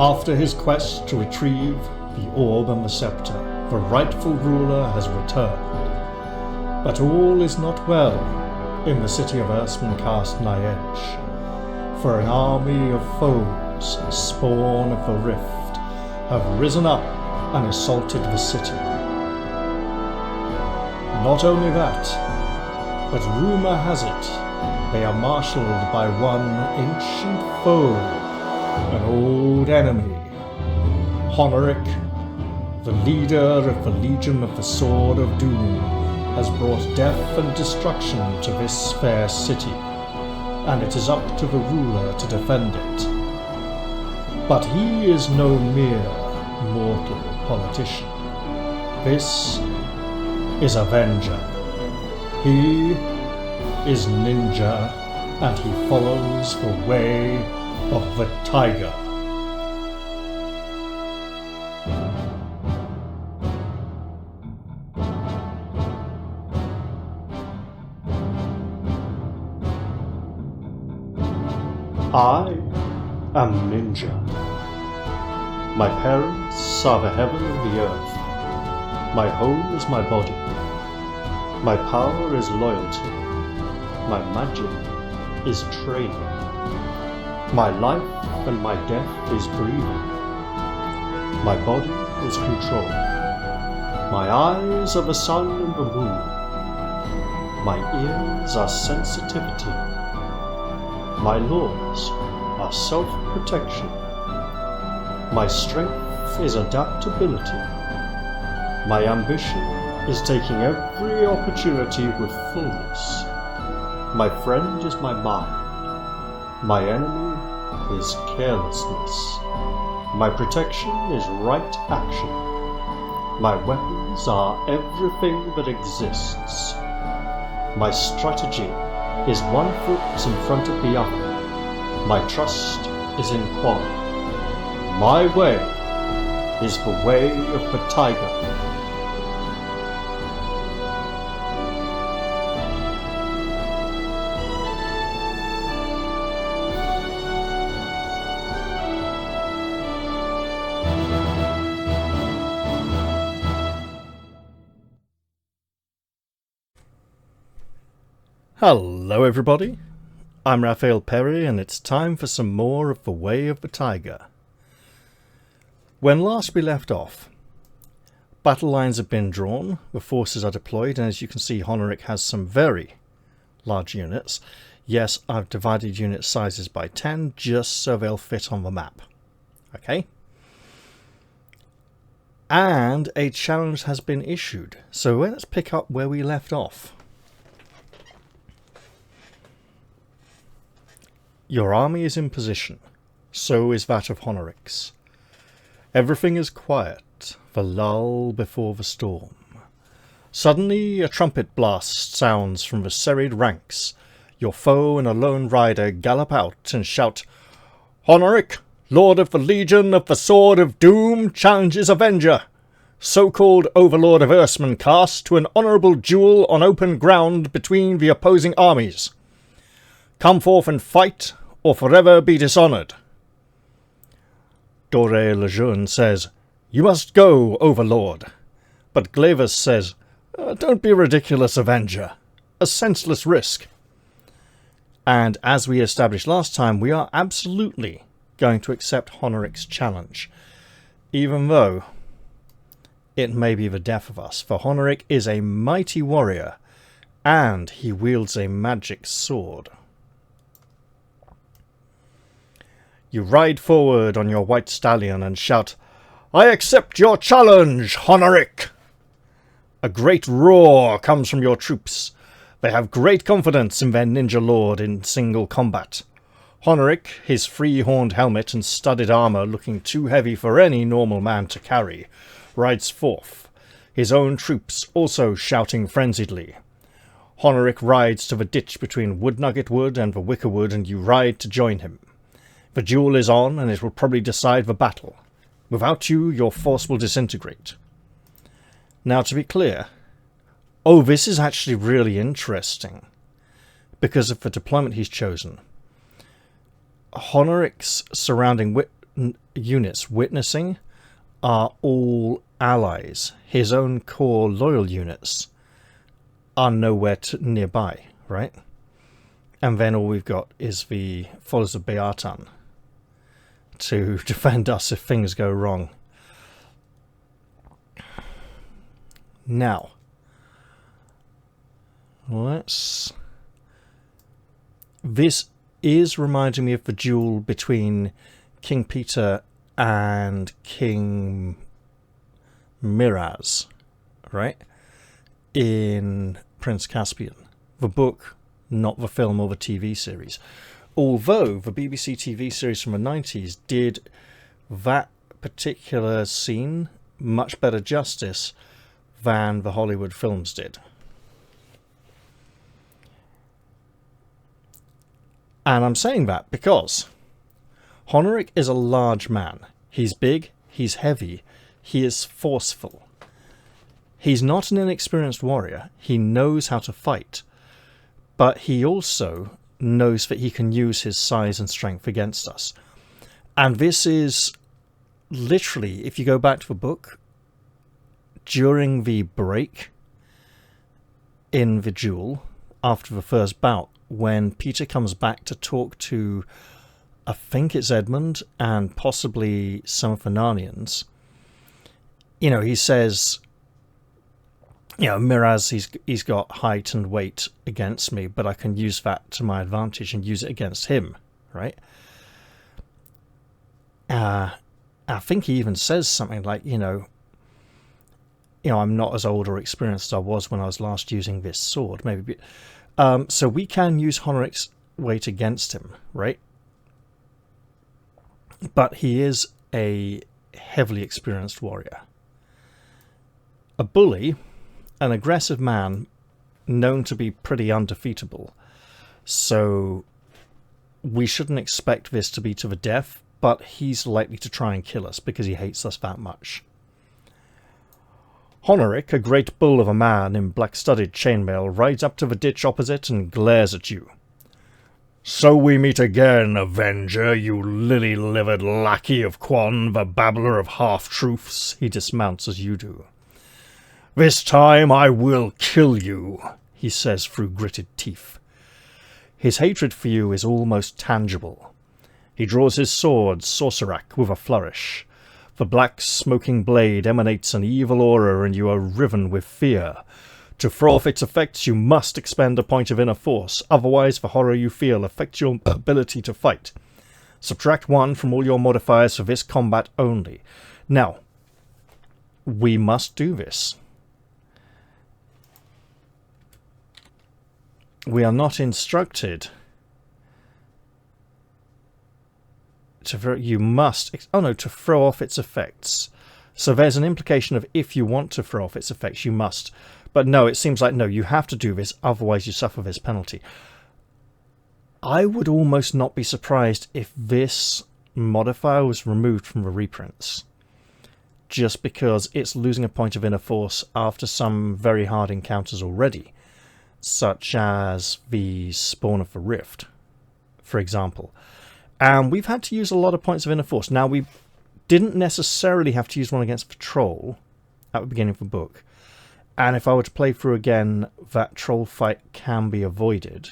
After his quest to retrieve the orb and the sceptre, the rightful ruler has returned. But all is not well in the City of Irsmuncast nigh Edge, for an army of foes, spawn of the rift, have risen up and assaulted the city. Not only that, but rumour has it they are marshalled by one ancient foe, an old enemy. Honoric, the leader of the Legion of the Sword of Doom, has brought death and destruction to this fair city, and it is up to the ruler to defend it. But he is no mere mortal politician. This is Avenger. He is ninja, and he follows the way of the tiger. I am ninja. My parents are the heaven and the earth. My home is my body. My power is loyalty. My magic is training. My life and my death is breathing. My body is control. My eyes are the sun and the moon. My ears are sensitivity. My laws are self-protection. My strength is adaptability. My ambition is taking every opportunity with fullness. My friend is my mind. My enemy is carelessness. My protection is right action. My weapons are everything that exists. My strategy is one foot in front of the other. My trust is in quality. My way is the way of the tiger. Hello everybody, I'm Raphael Perry and it's time for some more of The Way of the Tiger. When last we left off, battle lines have been drawn, the forces are deployed, and as you can see Honoric has some very large units. Yes, I've divided unit sizes by 10 just so they'll fit on the map. Okay? And a challenge has been issued, so let's pick up where we left off. Your army is in position, so is that of Honoric's. Everything is quiet, the lull before the storm. Suddenly a trumpet blast sounds from the serried ranks. Your foe and a lone rider gallop out and shout, "Honoric, Lord of the Legion of the Sword of Doom, challenges Avenger, so-called Overlord of Irsmuncast, to an honourable duel on open ground between the opposing armies. Come forth and fight, or forever be dishonoured." Doré Lejeune says, "You must go, Overlord." But Glavis says, "Don't be ridiculous, Avenger. A senseless risk." And as we established last time, we are absolutely going to accept Honoric's challenge, even though it may be the death of us, for Honoric is a mighty warrior, and he wields a magic sword. You ride forward on your white stallion and shout, "I accept your challenge, Honoric!" A great roar comes from your troops. They have great confidence in their ninja lord in single combat. Honoric, his three-horned helmet and studded armour looking too heavy for any normal man to carry, rides forth, his own troops also shouting frenziedly. Honoric rides to the ditch between Woodnugget Wood and the Wicker Wood, and you ride to join him. The duel is on, and it will probably decide the battle. Without you, your force will disintegrate. Now, to be clear, this is actually really interesting because of the deployment he's chosen. Honoric's surrounding units witnessing are all allies. His own core loyal units are nowhere nearby, right? And then all we've got is the followers of Beatan to defend us if things go wrong. Now, this is reminding me of the duel between King Peter and King Miraz, right? In Prince Caspian. The book, not the film or the TV series. Although the BBC TV series from the 90s did that particular scene much better justice than the Hollywood films did. And I'm saying that because Honoric is a large man. He's big, he's heavy, he is forceful. He's not an inexperienced warrior. He knows how to fight. But he also knows that he can use his size and strength against us. And this is literally, if you go back to the book, during the break in the duel, after the first bout, when Peter comes back to talk to, I think it's Edmund and possibly some of the Narnians, you know, he says, you know, Miraz, he's got height and weight against me, but I can use that to my advantage and use it against him, right? I think he even says something like, you know, I'm not as old or experienced as I was when I was last using this sword, maybe. So we can use Honoric's weight against him, right? But he is a heavily experienced warrior. A bully, an aggressive man, known to be pretty undefeatable. So we shouldn't expect this to be to the death, but he's likely to try and kill us because he hates us that much. Honoric, a great bull of a man in black-studded chainmail, rides up to the ditch opposite and glares at you. "So we meet again, Avenger, you lily-livered lackey of Quan, the babbler of half-truths," he dismounts as you do. "This time I will kill you," he says through gritted teeth. His hatred for you is almost tangible. He draws his sword, Sorcerak, with a flourish. The black smoking blade emanates an evil aura and you are riven with fear. To throw off its effects you must expend a point of inner force, otherwise the horror you feel affects your ability to fight. Subtract 1 from all your modifiers for this combat only. Now, we must do this. We are not instructed to throw off its effects. So there's an implication of if you want to throw off its effects, you must. But no, it seems like no, you have to do this, otherwise you suffer this penalty. I would almost not be surprised if this modifier was removed from the reprints, just because it's losing a point of inner force after some very hard encounters already, such as the Spawn of the Rift, for example. And we've had to use a lot of points of inner force. Now, we didn't necessarily have to use one against Patrol at the beginning of the book. And if I were to play through again, that troll fight can be avoided.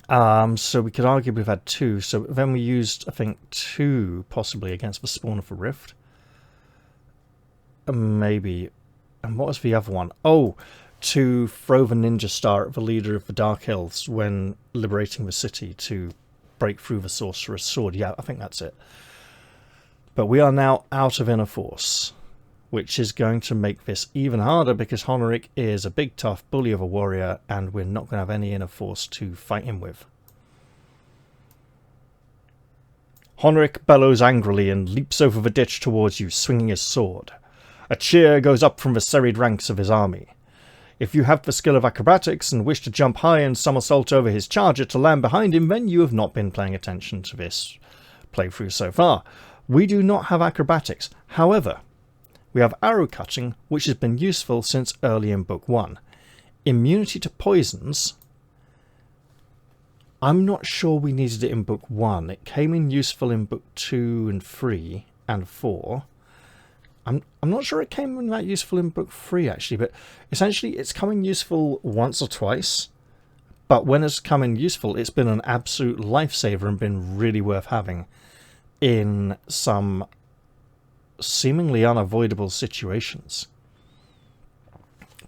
So we could argue we've had 2. So then we used, I think, 2 possibly against the Spawn of the Rift. Maybe. And what was the other one? Oh, to throw the ninja star at the leader of the Dark Elves when liberating the city to break through the Sorcerer's Sword. Yeah, I think that's it. But we are now out of inner force, which is going to make this even harder because Honoric is a big tough bully of a warrior and we're not going to have any inner force to fight him with. Honoric bellows angrily and leaps over the ditch towards you, swinging his sword. A cheer goes up from the serried ranks of his army. If you have the skill of acrobatics and wish to jump high and somersault over his charger to land behind him, then you have not been paying attention to this playthrough so far. We do not have acrobatics. However, we have arrow cutting, which has been useful since early in Book 1. Immunity to poisons I'm not sure we needed it in book 1. It came in useful in book 2 and 3 and 4. I'm not sure it came in that useful in book 3 actually, but essentially it's coming useful once or twice. But when it's come in useful, it's been an absolute lifesaver and been really worth having in some seemingly unavoidable situations.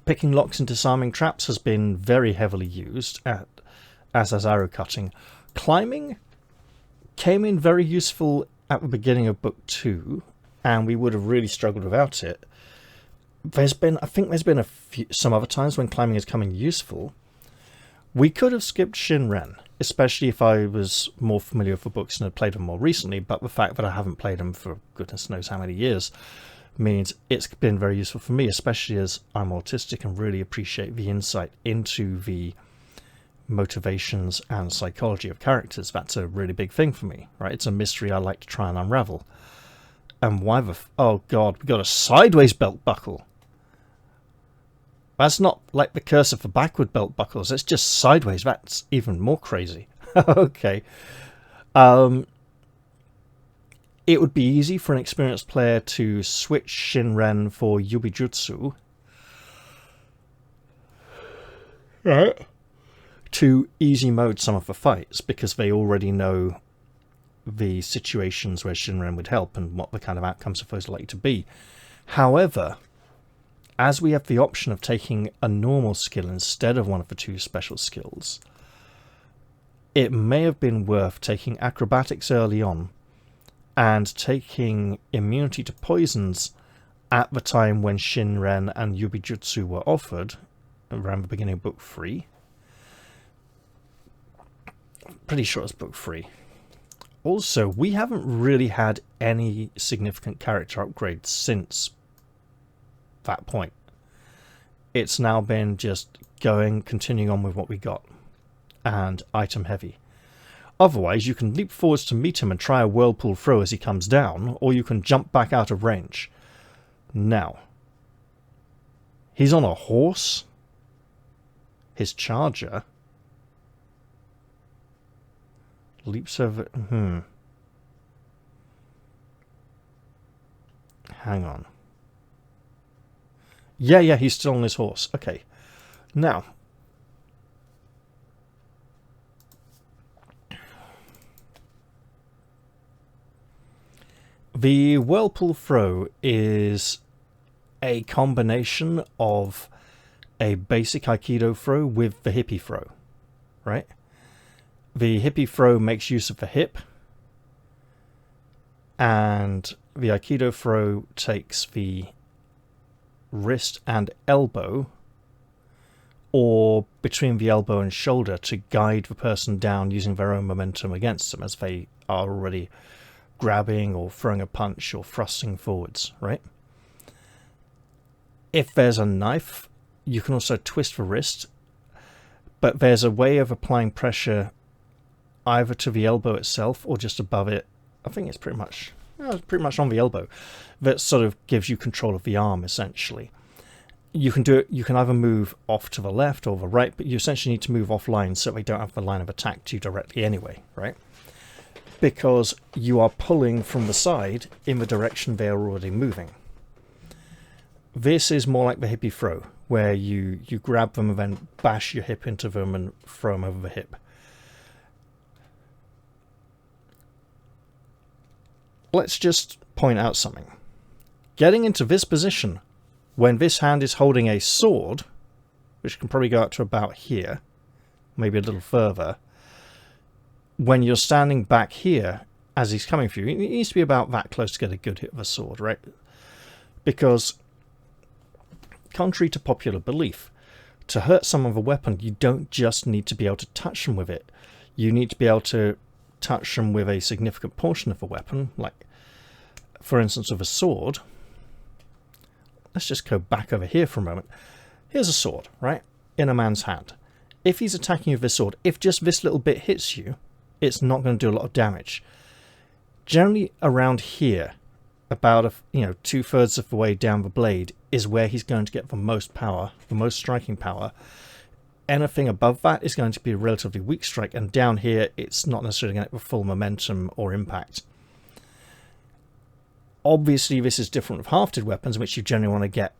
Picking locks and disarming traps has been very heavily used, as has arrow cutting. Climbing came in very useful at the beginning of book 2, and we would have really struggled without it. I think there's been some other times when climbing has come in useful. We could have skipped Shinren, especially if I was more familiar with the books and had played them more recently, but the fact that I haven't played them for goodness knows how many years means it's been very useful for me, especially as I'm autistic and really appreciate the insight into the motivations and psychology of characters. That's a really big thing for me, right? It's a mystery I like to try and unravel. And why oh god, we got a sideways belt buckle. That's not like the cursor for backward belt buckles, it's just sideways. That's even more crazy. Okay. It would be easy for an experienced player to switch Shinren for Yubijutsu. Right. To easy mode some of the fights, because they already know the situations where Shinren would help and what the kind of outcomes of those are likely to be. However, as we have the option of taking a normal skill instead of one of the 2 special skills, it may have been worth taking acrobatics early on and taking immunity to poisons at the time when Shinren and Yubijutsu were offered, around the beginning of book 3. Pretty sure it's book 3. Also, we haven't really had any significant character upgrades since that point. It's now been just continuing on with what we got, and item heavy. Otherwise, you can leap forwards to meet him and try a whirlpool throw as he comes down, or you can jump back out of range. Now, he's on a horse. His charger leaps over... Hang on. Yeah, he's still on his horse. Okay. Now, the whirlpool throw is a combination of a basic Aikido throw with the hippie throw, right? The hippie throw makes use of the hip, and the Aikido throw takes the wrist and elbow, or between the elbow and shoulder, to guide the person down using their own momentum against them as they are already grabbing or throwing a punch or thrusting forwards, right? If there's a knife, you can also twist the wrist, but there's a way of applying pressure either to the elbow itself or just above it. I think it's pretty much on the elbow. That sort of gives you control of the arm, essentially. You can do it. You can either move off to the left or the right, but you essentially need to move offline so they don't have the line of attack to you directly anyway, right? Because you are pulling from the side in the direction they are already moving. This is more like the hippie throw, where you grab them and then bash your hip into them and throw them over the hip. Let's just point out something. Getting into this position, when this hand is holding a sword, which can probably go up to about here, maybe a little further, when you're standing back here as he's coming for you, it needs to be about that close to get a good hit of a sword, right? Because, contrary to popular belief, to hurt someone with a weapon, you don't just need to be able to touch them with it. You need to be able to touch them with a significant portion of the weapon, like, for instance, with a sword. Let's just go back over here for a moment. Here's a sword, right, in a man's hand. If he's attacking you with this sword, if just this little bit hits you, it's not going to do a lot of damage. Generally, around here, about 2/3 of the way down the blade, is where he's going to get the most power, the most striking power. anything above that is going to be a relatively weak strike, and down here it's not necessarily going to have full momentum or impact. Obviously, this is different with hafted weapons, which you generally want to get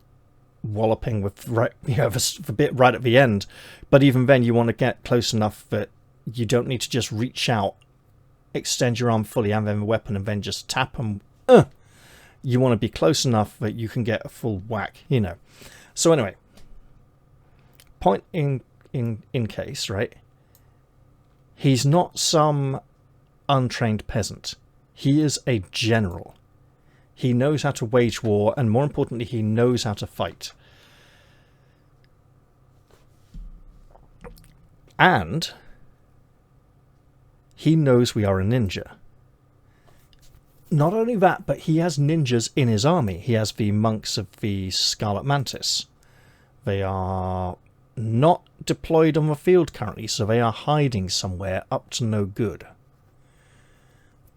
walloping with the bit right at the end. But even then, you want to get close enough that you don't need to just reach out, extend your arm fully, and then the weapon, and then just tap them. You want to be close enough that you can get a full whack, you know. So anyway, point in case, right? He's not some untrained peasant. He is a general. He knows how to wage war, and more importantly, he knows how to fight. And he knows we are a ninja. Not only that, but he has ninjas in his army. He has the monks of the Scarlet Mantis. They are not deployed on the field currently, so they are hiding somewhere up to no good.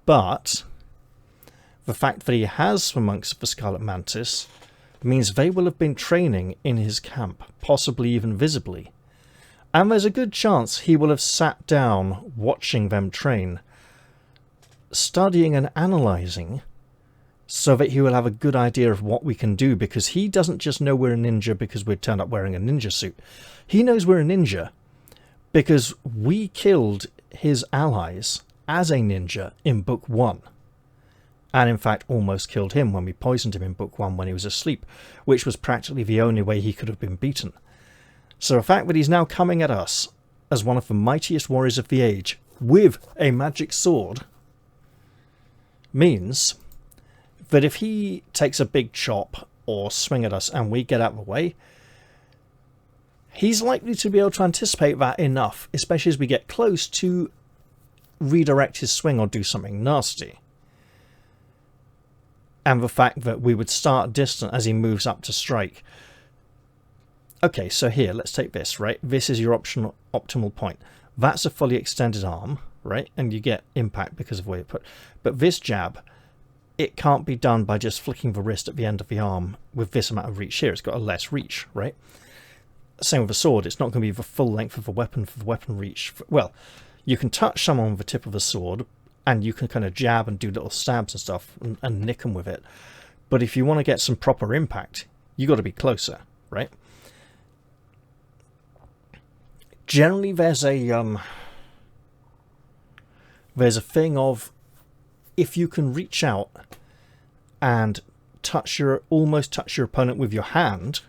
But the fact that he has the monks of the Scarlet Mantis means they will have been training in his camp, possibly even visibly. And there's a good chance he will have sat down watching them train, studying and analysing, so that he will have a good idea of what we can do, because he doesn't just know we're a ninja because we're turned up wearing a ninja suit. He knows we're a ninja because we killed his allies as a ninja in Book 1. And in fact almost killed him when we poisoned him in Book 1 when he was asleep, which was practically the only way he could have been beaten. So the fact that he's now coming at us as one of the mightiest warriors of the age with a magic sword means that if he takes a big chop or swing at us and we get out of the way, he's likely to be able to anticipate that enough, especially as we get close, to redirect his swing or do something nasty. And the fact that we would start distant as he moves up to strike. Okay, so here, let's take this, right? This is your optimal point. That's a fully extended arm, right? And you get impact because of where you put. But this jab, it can't be done by just flicking the wrist at the end of the arm with this amount of reach here. It's got a less reach, right? Same with the sword. It's not going to be the full length of the weapon for the weapon reach. Well, you can touch someone with the tip of the sword, and you can kind of jab and do little stabs and stuff and nick them with it. But if you want to get some proper impact, you got to be closer, right? Generally, there's a thing of, if you can reach out and almost touch your opponent with your hand,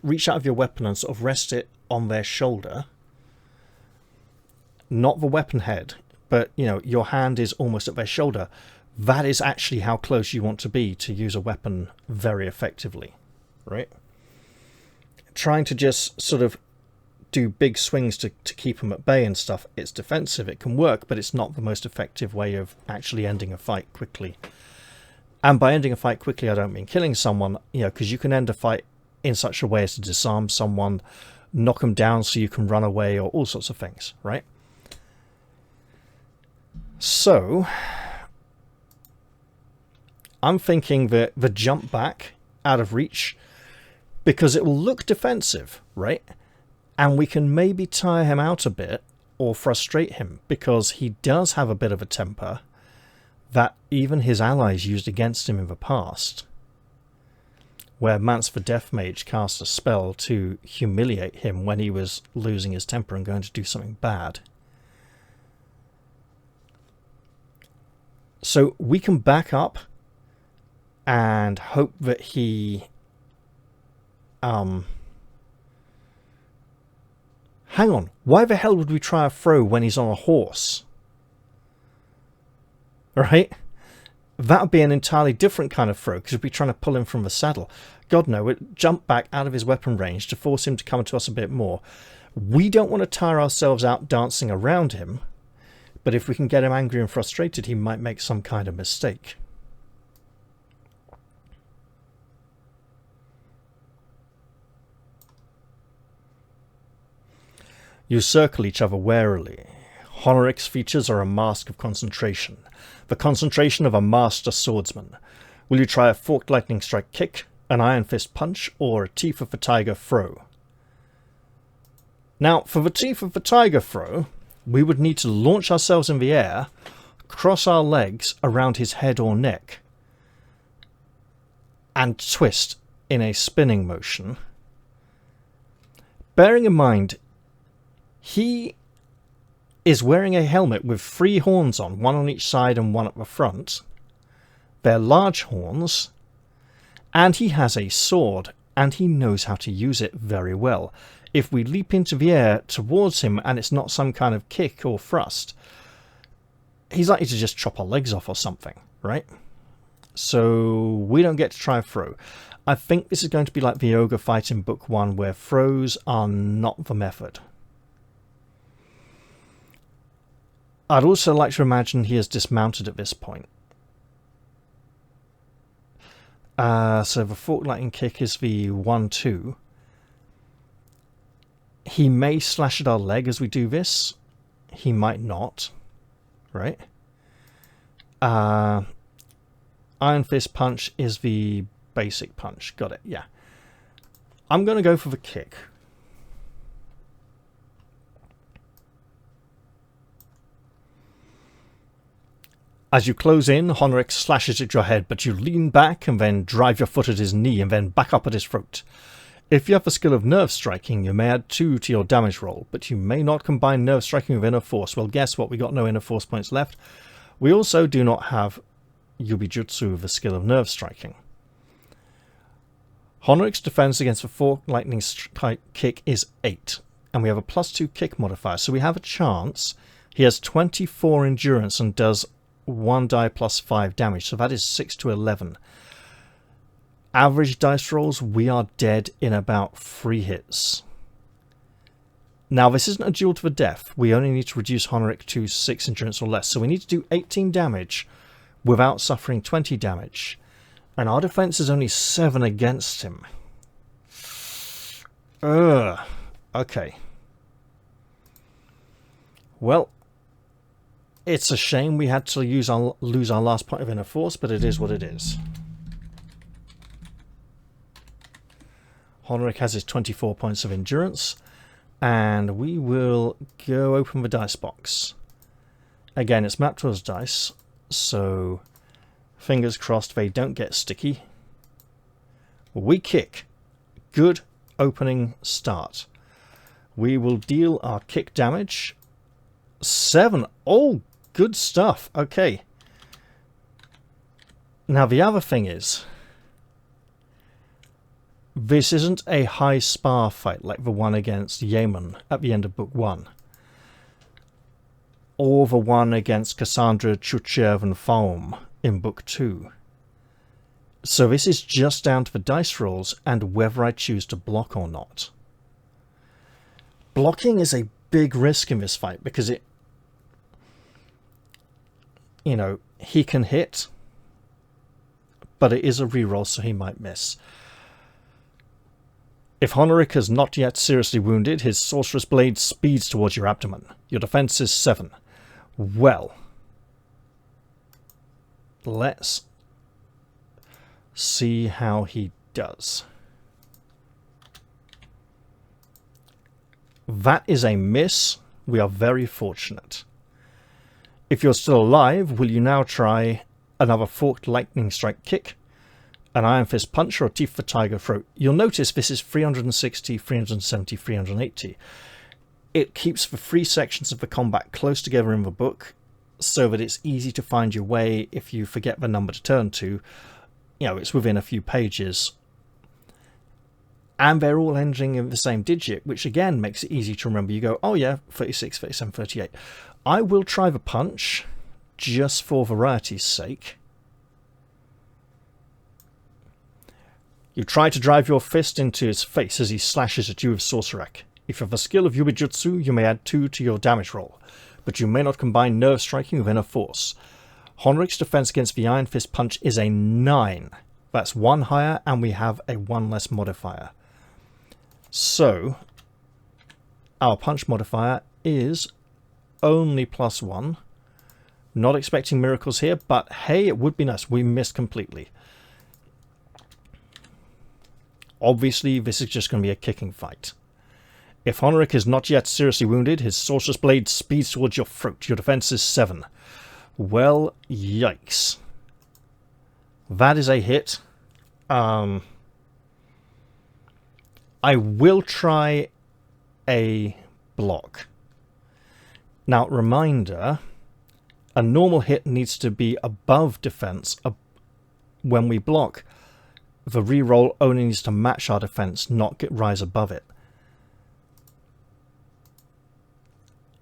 reach out of your weapon and sort of rest it on their shoulder, not the weapon head, but, you know, your hand is almost at their shoulder. That is actually how close you want to be to use a weapon very effectively, right? Trying to just sort of do big swings to keep them at bay and stuff, it's defensive, it can work, but it's not the most effective way of actually ending a fight quickly. And by ending a fight quickly, I don't mean killing someone, you know, because you can end a fight in such a way as to disarm someone, knock them down so you can run away, or all sorts of things, right? So, I'm thinking that the jump back out of reach, because it will look defensive, right? And we can maybe tire him out a bit or frustrate him, because he does have a bit of a temper that even his allies used against him in the past, where Mance the Death Mage cast a spell to humiliate him when he was losing his temper and going to do something bad. So we can back up and hope that he hang on, why the hell would we try a throw when he's on a horse? Right? That would be an entirely different kind of throw, because we'd be trying to pull him from the saddle. God no, we'd jump back out of his weapon range to force him to come to us a bit more. We don't want to tire ourselves out dancing around him, but if we can get him angry and frustrated, he might make some kind of mistake. You circle each other warily. Honoric's features are a mask of concentration, the concentration of a master swordsman. Will you try a forked lightning strike kick, an iron fist punch, or a teeth of the tiger throw? Now, for the teeth of the tiger throw, we would need to launch ourselves in the air, cross our legs around his head or neck, and twist in a spinning motion. Bearing in mind, he is wearing a helmet with 3 horns on, one on each side and one at the front. They're large horns, and he has a sword, and he knows how to use it very well. If we leap into the air towards him and it's not some kind of kick or thrust, he's likely to just chop our legs off or something, right? So we don't get to try a throw. I think this is going to be like the ogre fight in book 1, where throws are not the method. I'd also like to imagine he is dismounted at this point. So the fork lightning kick is the 1-2. He may slash at our leg as we do this. He might not. Right? Iron Fist punch is the basic punch. Got it, yeah. I'm going to go for the kick. As you close in, Honoric slashes at your head, but you lean back and then drive your foot at his knee and then back up at his throat. If you have the skill of nerve striking, you may add 2 to your damage roll, but you may not combine nerve striking with inner force. Well, guess what? We got no inner force points left. We also do not have Yubijutsu with the skill of nerve striking. Honoric's defense against the fork lightning kick is 8, and we have a +2 kick modifier, so we have a chance. He has 24 endurance and does 1 die +5 damage, so that is 6 to 11. Average dice rolls, we are dead in about 3 hits. Now, this isn't a duel to the death. We only need to reduce Honoric to 6 endurance or less, so we need to do 18 damage without suffering 20 damage. And our defense is only 7 against him. Okay. Well, it's a shame we had to lose our last point of inner force, but it is what it is. Honoric has his 24 points of endurance, and we will go open the dice box. Again, it's mapped towards dice, so fingers crossed they don't get sticky. We kick. Good opening start. We will deal our kick damage. 7. Oh, good stuff. Okay. Now, the other thing is, this isn't a high spar fight like the one against Yemen at the end of book 1. Or the one against Cassandra, Chuchev and Faum in book 2. So this is just down to the dice rolls and whether I choose to block or not. Blocking is a big risk in this fight because it, you know, he can hit, but it is a reroll, so he might miss. If Honoric is not yet seriously wounded, his sorceress blade speeds towards your abdomen. Your defense is 7. Well, let's see how he does. That is a miss. We are very fortunate. If you're still alive, will you now try another forked lightning strike kick, an iron fist punch, or a teeth for tiger throat? You'll notice this is 360, 370, 380. It keeps the 3 sections of the combat close together in the book so that it's easy to find your way if you forget the number to turn to. You know, it's within a few pages. And they're all ending in the same digit, which again makes it easy to remember. You go, oh yeah, 36, 37, 38. I will try the punch, just for variety's sake. You try to drive your fist into his face as he slashes at you with Sorcerak. If you have a skill of Yubijutsu, you may add 2 to your damage roll, but you may not combine nerve striking with inner force. Honoric's defense against the Iron Fist punch is a 9. That's 1 higher, and we have a 1 less modifier. So, our punch modifier is only +1. Not expecting miracles here, but hey, it would be nice. We missed completely. Obviously, this is just going to be a kicking fight. If Honoric is not yet seriously wounded, his sorcerer's blade speeds towards your throat. Your defense is 7. Well, yikes. That is a hit. I will try a block. Now, reminder, a normal hit needs to be above defense. When we block, the reroll only needs to match our defense, not rise above it.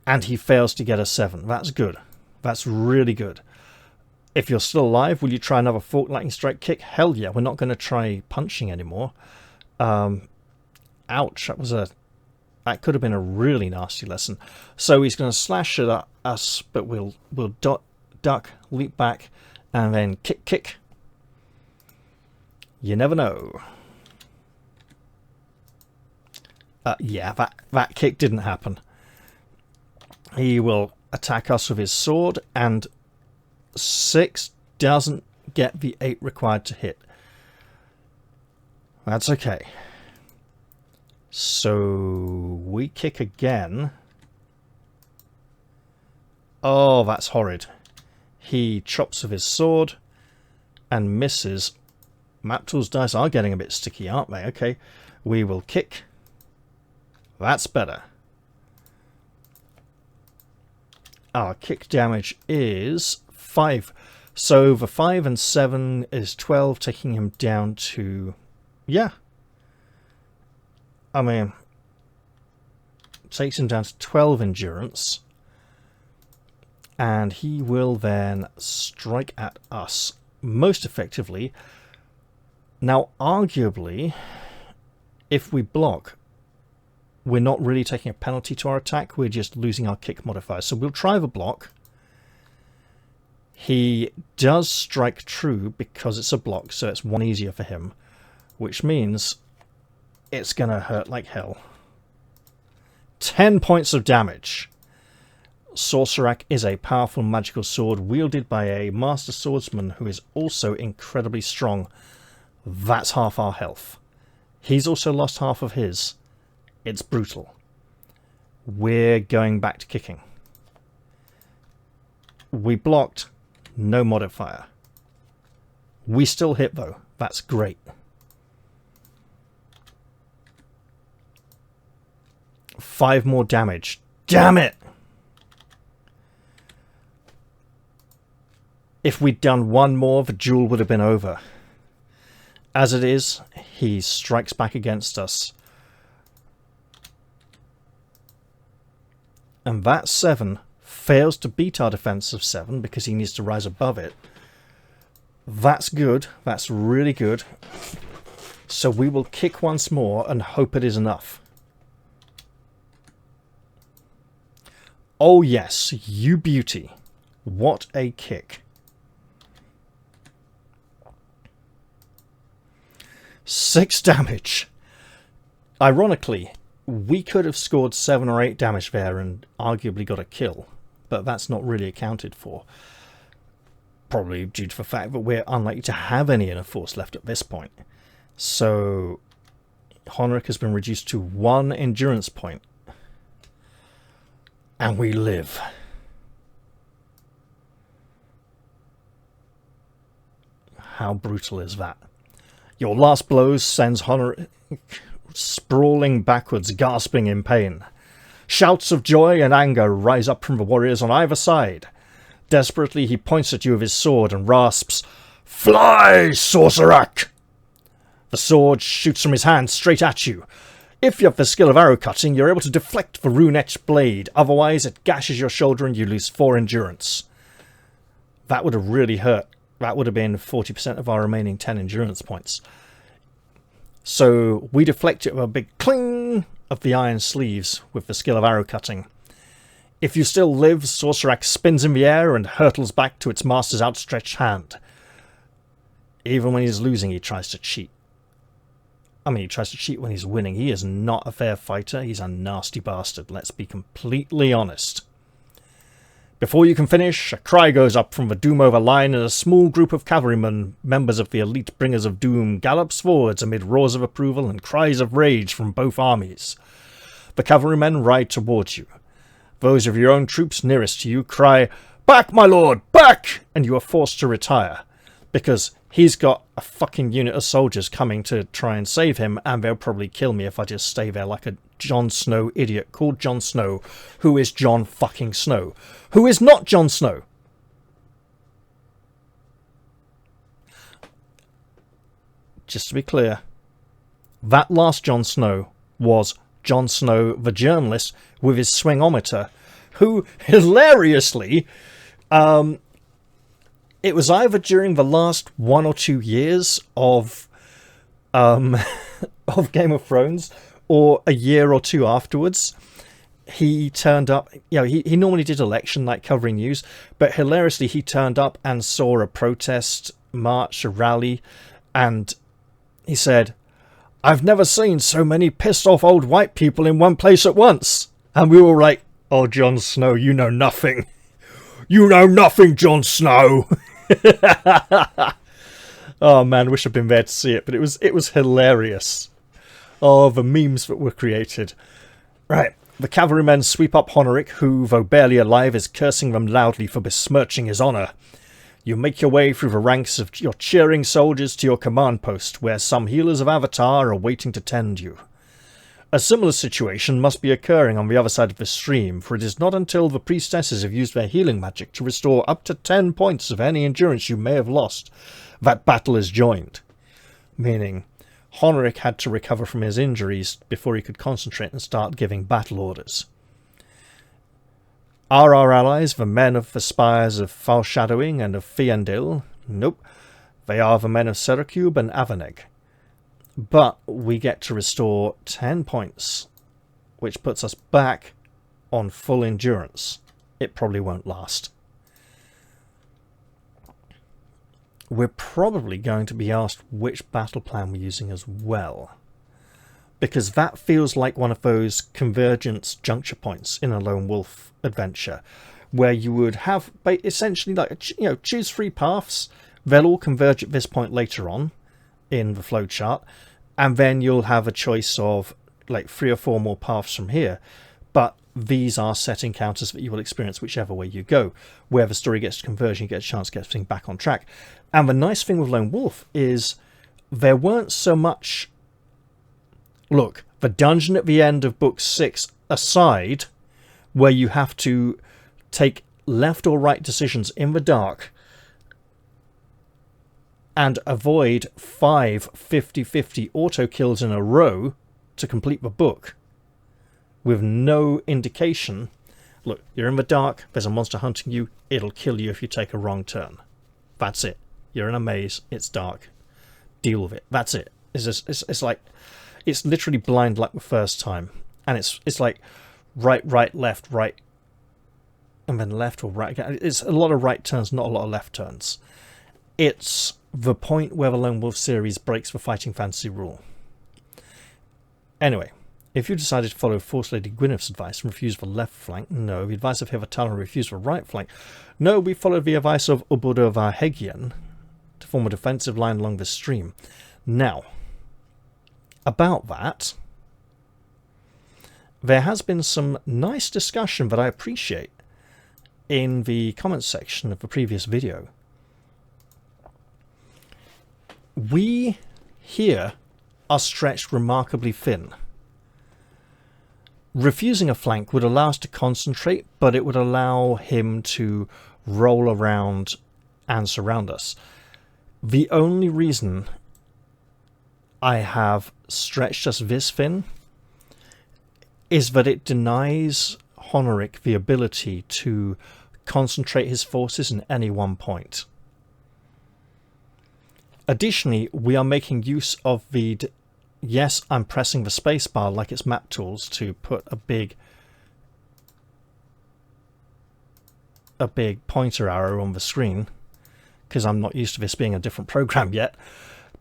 And he fails to get a 7. That's good. That's really good. If you're still alive, will you try another fork lightning strike kick? Hell yeah, we're not going to try punching anymore. Ouch, that could have been a really nasty lesson. So he's going to slash at us, but we'll duck, leap back, and then kick. You never know. Yeah, that kick didn't happen. He will attack us with his sword, and 6 doesn't get the 8 required to hit. That's okay. So we kick again. Oh, that's horrid. He chops with his sword and misses. Maptool's dice are getting a bit sticky, aren't they? Okay, we will kick. That's better. Our kick damage is 5. So the 5 and 7 is 12, taking him down to... yeah. I mean, takes him down to 12 endurance. And he will then strike at us most effectively. Now, arguably, if we block, we're not really taking a penalty to our attack. We're just losing our kick modifier. So we'll try the block. He does strike true because it's a block, so it's 1 easier for him. Which means it's going to hurt like hell. 10 points of damage. Sorcerak is a powerful magical sword wielded by a master swordsman who is also incredibly strong. That's half our health. He's also lost half of his. It's brutal. We're going back to kicking. We blocked. No modifier. We still hit though. That's great. 5 more damage. Damn it! If we'd done 1 more, the duel would have been over. As it is, he strikes back against us. And that 7 fails to beat our defense of 7 because he needs to rise above it. That's good. That's really good. So we will kick once more and hope it is enough. Oh yes, you beauty. What a kick. 6 damage. Ironically, we could have scored 7 or 8 damage there and arguably got a kill, but that's not really accounted for. Probably due to the fact that we're unlikely to have any inner force left at this point. So, Honoric has been reduced to 1 endurance point. And we live. How brutal is that? Your last blow sends Honoric sprawling backwards, gasping in pain. Shouts of joy and anger rise up from the warriors on either side. Desperately, he points at you with his sword and rasps, "Fly, Sorcerak!" The sword shoots from his hand straight at you. If you have the skill of arrow cutting, you're able to deflect the rune-etched blade. Otherwise, it gashes your shoulder and you lose 4 endurance. That would have really hurt. That would have been 40% of our remaining 10 endurance points. So we deflect it with a big cling of the iron sleeves with the skill of arrow cutting. If you still live, Sorcerak spins in the air and hurtles back to its master's outstretched hand. Even when he's losing, he tries to cheat. I mean, he tries to cheat when he's winning. He is not a fair fighter. He's a nasty bastard. Let's be completely honest. Before you can finish, a cry goes up from the Doom-over line, and a small group of cavalrymen, members of the elite bringers of doom, gallops forwards amid roars of approval and cries of rage from both armies. The cavalrymen ride towards you. Those of your own troops nearest to you cry, "Back, my lord, back!" And you are forced to retire, because he's got a fucking unit of soldiers coming to try and save him, and they'll probably kill me if I just stay there like a Jon Snow idiot called Jon Snow, who is Jon fucking Snow, who is not Jon Snow. Just to be clear, that last Jon Snow was Jon Snow, the journalist, with his swingometer, who hilariously, it was either during the last 1 or 2 years of of Game of Thrones, or a year or two afterwards, he turned up. You know, he normally did election night covering news, but hilariously he turned up and saw a protest march, a rally, and he said, "I've never seen so many pissed off old white people in one place at once." And we were like, "Oh, Jon Snow, you know nothing. You know nothing, Jon Snow." Oh man, wish I'd been there to see it, but it was hilarious. Oh, the memes that were created. Right, the cavalrymen sweep up Honoric, who, though barely alive, is cursing them loudly for besmirching his honour. You make your way through the ranks of your cheering soldiers to your command post, where some healers of Avatar are waiting to tend you. A similar situation must be occurring on the other side of the stream, for it is not until the priestesses have used their healing magic to restore up to 10 points of any endurance you may have lost that battle is joined. Meaning, Honoric had to recover from his injuries before he could concentrate and start giving battle orders. Are our allies the men of the spires of Foreshadowing and of Fiendil? Nope. They are the men of Seracube and Avaneg. But we get to restore 10 points, which puts us back on full endurance. It probably won't last. We're probably going to be asked which battle plan we're using as well, because that feels like one of those convergence juncture points in a lone wolf adventure, where you would have essentially, like, you know, choose 3 paths. They'll all converge at this point later on in the flowchart, and then you'll have a choice of like 3 or 4 more paths from here. But these are set encounters that you will experience whichever way you go. Where the story gets to conversion, you get a chance to get things back on track. And the nice thing with Lone Wolf is there weren't so much... Look, the dungeon at the end of book 6 aside, where you have to take left or right decisions in the dark and avoid 5 50-50 auto kills in a row to complete the book, with no indication. Look, you're in the dark, there's a monster hunting you, it'll kill you if you take a wrong turn. That's it. You're in a maze, it's dark. Deal with it. That's it. It's like, it's literally blind luck the first time. And it's like right, left, right, and then left or right again. It's a lot of right turns, not a lot of left turns. It's the point where the Lone Wolf series breaks the fighting fantasy rule. Anyway, if you decided to follow Force Lady Gwyneth's advice and refuse the left flank, no. The advice of Hivatal and refuse the right flank, no. We followed the advice of Ubudo Varhegian to form a defensive line along the stream. Now, about that, there has been some nice discussion that I appreciate in the comments section of the previous video. We here are stretched remarkably thin. Refusing a flank would allow us to concentrate, but it would allow him to roll around and surround us. The only reason I have stretched us this thin is that it denies Honoric the ability to concentrate his forces in any one point. Additionally, we are making use of the... Yes, I'm pressing the spacebar like it's map tools to put a big pointer arrow on the screen, because I'm not used to this being a different program yet.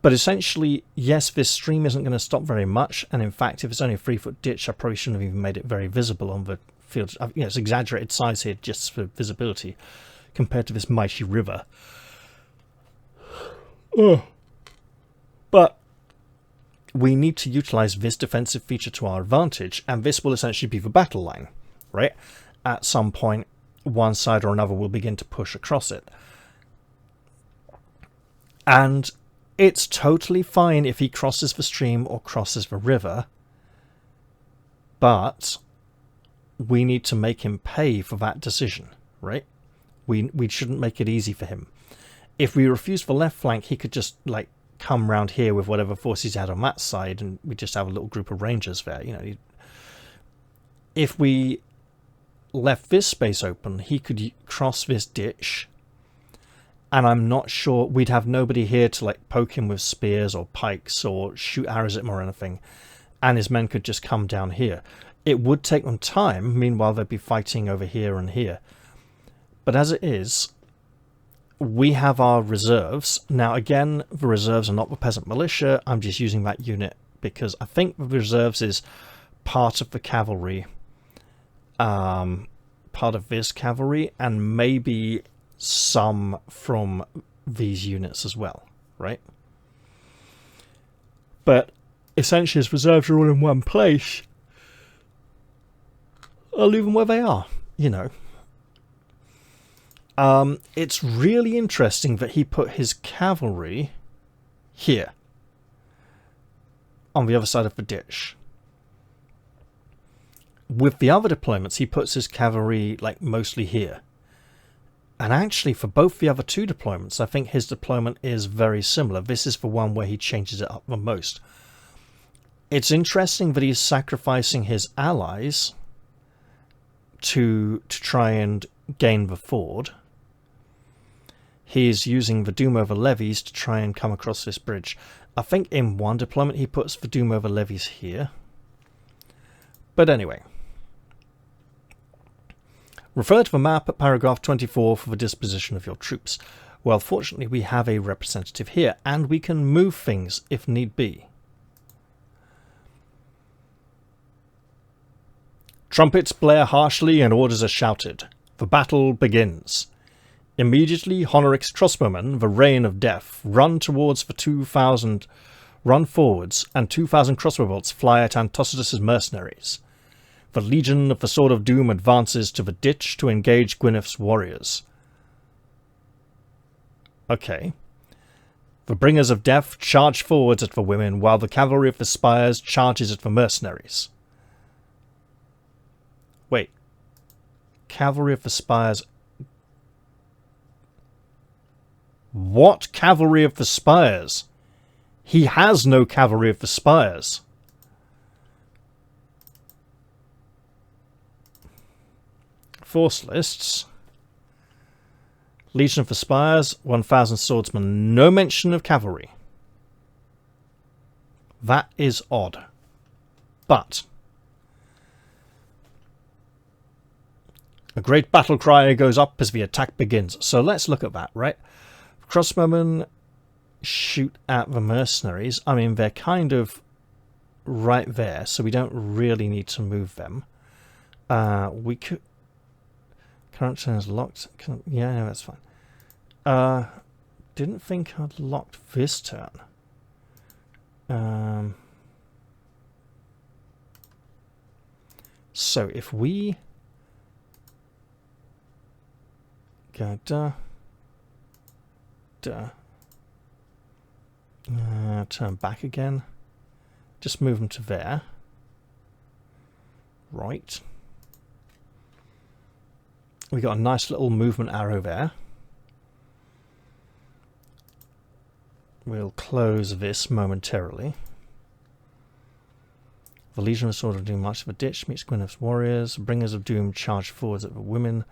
But essentially, yes, this stream isn't going to stop very much, and in fact, if it's only a 3-foot ditch, I probably shouldn't have even made it very visible on the field. You know, it's exaggerated size here just for visibility compared to this mighty river. But we need to utilize this defensive feature to our advantage, and this will essentially be the battle line, right? At some point, one side or another will begin to push across it. And it's totally fine if he crosses the stream or crosses the river, but we need to make him pay for that decision, right? We shouldn't make it easy for him. If we refuse the left flank, he could just, like, come round here with whatever forces he had on that side, and we just have a little group of rangers there, you know. If we left this space open, he could cross this ditch, and I'm not sure, we'd have nobody here to, like, poke him with spears or pikes or shoot arrows at him or anything, and his men could just come down here. It would take them time, meanwhile they'd be fighting over here and here. But as it is, we have our reserves. Now again, the reserves are not the peasant militia, I'm just using that unit because I think the reserves is part of the cavalry, part of this cavalry, and maybe some from these units as well, right? But essentially his reserves are all in one place. I'll leave them where they are, you know. It's really interesting that he put his cavalry here, on the other side of the ditch. With the other deployments, he puts his cavalry, like, mostly here. And actually, for both the other two deployments, I think his deployment is very similar. This is the one where he changes it up the most. It's interesting that he's sacrificing his allies to try and gain the ford. He's using the doom over levies to try and come across this bridge. I think in one deployment he puts the doom over levies here. But anyway. Refer to the map at paragraph 24 for the disposition of your troops. Well, fortunately we have a representative here, and we can move things if need be. Trumpets blare harshly and orders are shouted. The battle begins. Immediately, Honoric's crossbowmen, the rain of death, run forwards, and 2,000 crossbow bolts fly at Antocitus's mercenaries. The Legion of the Sword of Doom advances to the ditch to engage Gwyneth's warriors. Okay. The Bringers of Death charge forwards at the women, while the Cavalry of the Spires charges at the mercenaries. Wait. Cavalry of the Spires... What Cavalry of the Spires? He has no Cavalry of the Spires. Force lists. Legion of the Spires, 1,000 swordsmen. No mention of cavalry. That is odd. But a great battle cry goes up as the attack begins. So let's look at that, right? Crossbowmen shoot at the mercenaries. I mean, they're kind of right there, so we don't really need to move them. We could... Current turn is locked. Yeah, no, that's fine. Didn't think I'd locked this turn. So if we go turn back again, just move them to there. Right. We got a nice little movement arrow there. We'll close this momentarily. The Legion of Sword of Doom march to the ditch, meets Gwyneth's warriors. Bringers of Doom charge forwards at the women,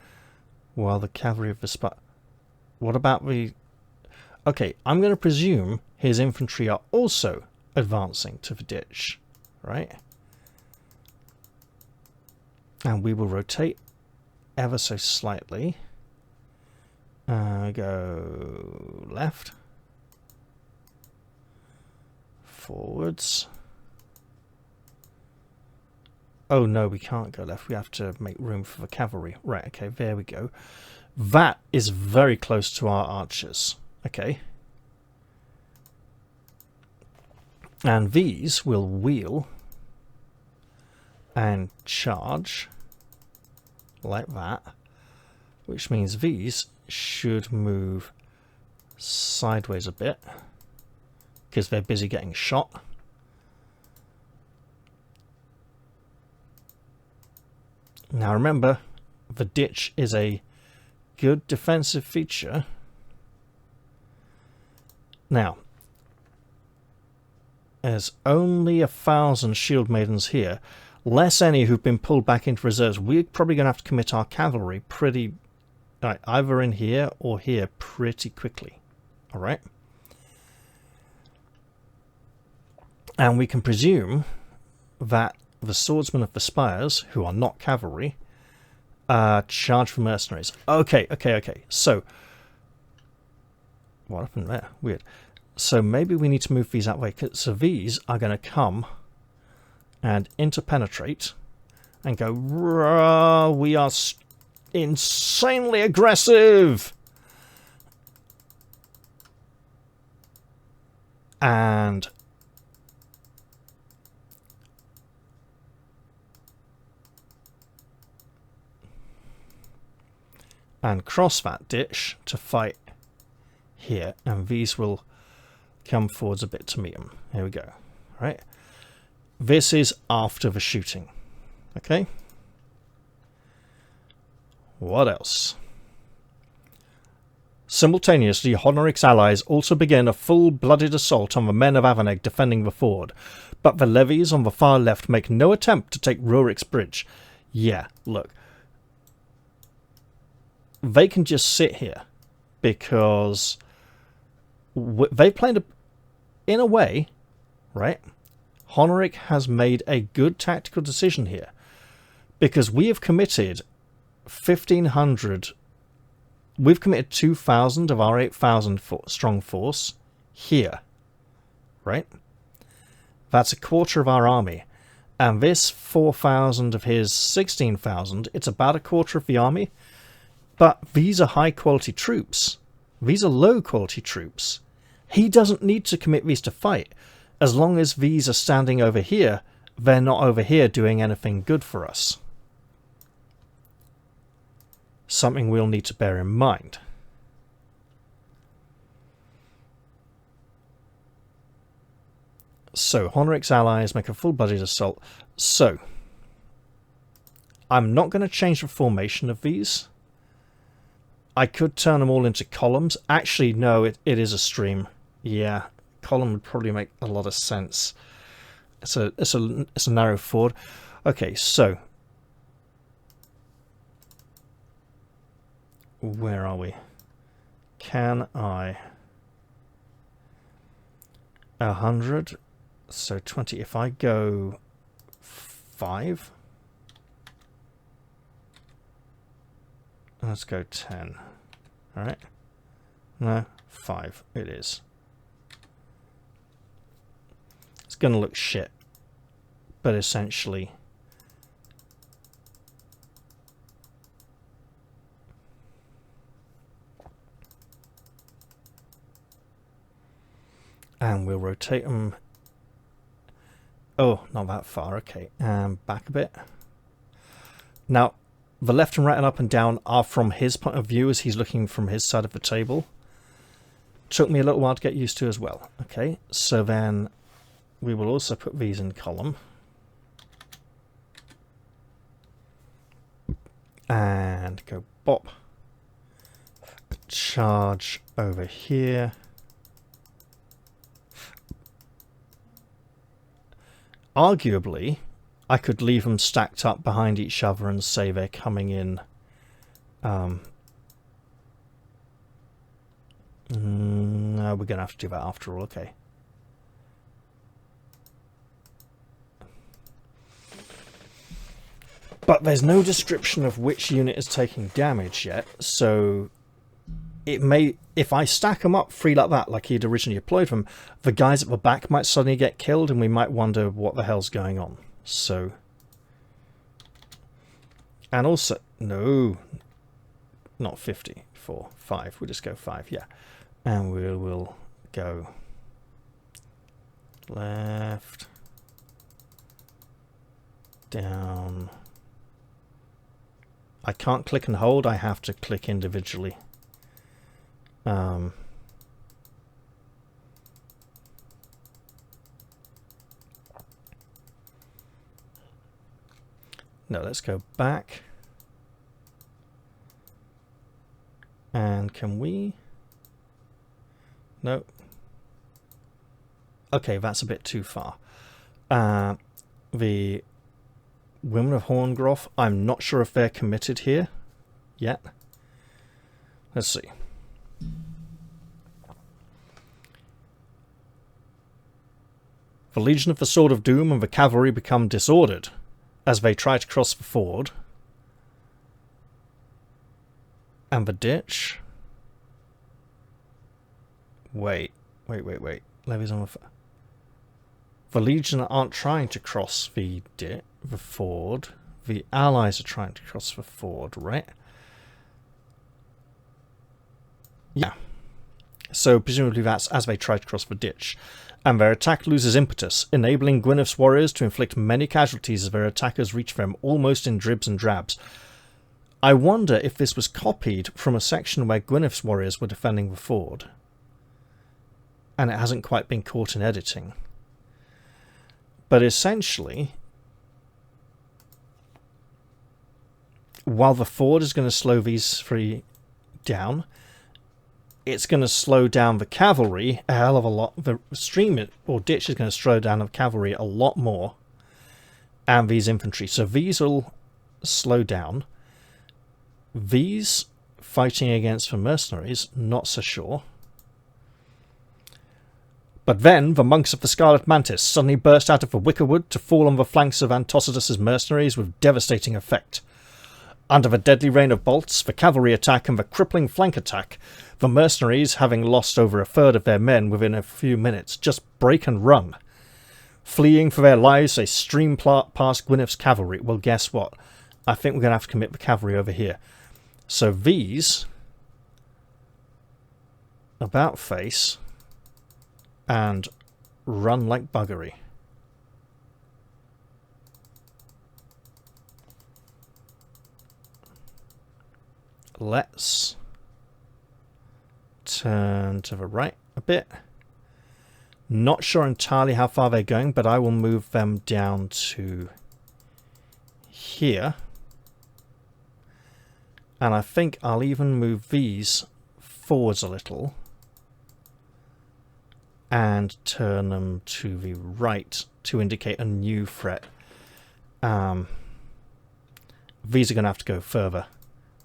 while the cavalry of the Spire... What about the... Okay, I'm going to presume his infantry are also advancing to the ditch, right? And we will rotate ever so slightly. Go left. Forwards. Oh no, we can't go left. We have to make room for the cavalry. Right, okay, there we go. That is very close to our archers. Okay. And these will wheel and charge like that, which means these should move sideways a bit because they're busy getting shot. Now remember, the ditch is a good defensive feature. Now, there's only 1,000 shield maidens here, less any who've been pulled back into reserves. We're probably going to have to commit our cavalry pretty, either in here or here pretty quickly. All right. And we can presume that the swordsmen of the spires, who are not cavalry, charge for mercenaries. Okay. So, what happened there? Weird. So maybe we need to move these that way. So these are going to come and interpenetrate and go, we are insanely aggressive. And cross that ditch to fight here, and these will come forwards a bit to meet them. Here we go. Right. This is after the shooting. Okay. What else? Simultaneously, Honoric's allies also began a full-blooded assault on the men of Avenger defending the ford, but the levies on the far left make no attempt to take Rorik's bridge. Yeah, look. They can just sit here because they played in a way, right? Honoric has made a good tactical decision here because we have committed 1,500. We've committed 2,000 of our 8,000 strong force here, right? That's a quarter of our army. And this 4,000 of his 16,000, it's about a quarter of the army. But these are high quality troops. These are low quality troops. He doesn't need to commit these to fight. As long as these are standing over here, they're not over here doing anything good for us. Something we'll need to bear in mind. So, Honoric's allies make a full-blooded assault. So, I'm not going to change the formation of these. I could turn them all into columns. Actually, no, it is a stream. Yeah, column would probably make a lot of sense. It's a narrow ford. Okay, so where are we? Can I 100? So 20. If I go 5. Let's go 10. Alright. No, 5 it is. It's going to look shit. But essentially... And we'll rotate them... Oh, not that far. Okay. And back a bit. Now... The left and right and up and down are from his point of view as he's looking from his side of the table. Took me a little while to get used to as well. Okay, so then we will also put these in column. And go bop. Charge over here. Arguably... I could leave them stacked up behind each other and say they're coming in. No, we're going to have to do that after all. Okay. But there's no description of which unit is taking damage yet, so it may, if I stack them up free like that, like he'd originally deployed them, the guys at the back might suddenly get killed and we might wonder what the hell's going on. So, and also, no, not 50, 4, 5, we'll just go 5, yeah. And we'll go Left. Down. I can't click and hold, I have to click individually. No, let's go back. And can we? No. Okay, that's a bit too far. The Women of Horngroth, I'm not sure if they're committed here yet. Let's see. The Legion of the Sword of Doom and the cavalry become disordered as they try to cross the ford. And the ditch. Wait. Levies on the Legion aren't trying to cross the ford. The allies are trying to cross the ford, right? Yeah. So presumably that's as they try to cross the ditch. And their attack loses impetus, enabling Gwyneth's warriors to inflict many casualties as their attackers reach them almost in dribs and drabs. I wonder if this was copied from a section where Gwyneth's warriors were defending the ford. And it hasn't quite been caught in editing. But essentially, while the ford is going to slow these three down, it's going to slow down the cavalry a hell of a lot. The stream or ditch is going to slow down the cavalry a lot more. And these infantry. So these will slow down. These fighting against the mercenaries, not so sure. But then the monks of the Scarlet Mantis suddenly burst out of the wicker wood to fall on the flanks of Antocitus's mercenaries with devastating effect. Under the deadly rain of bolts, the cavalry attack and the crippling flank attack, the mercenaries, having lost over a third of their men within a few minutes, just break and run. Fleeing for their lives, they stream past Gwyneth's cavalry. Well, guess what? I think we're going to have to commit the cavalry over here. So these about face and run like buggery. Let's turn to the right a bit. Not sure entirely how far they're going, but I will move them down to here. And I think I'll even move these forwards a little and turn them to the right to indicate a new threat. These are going to have to go further,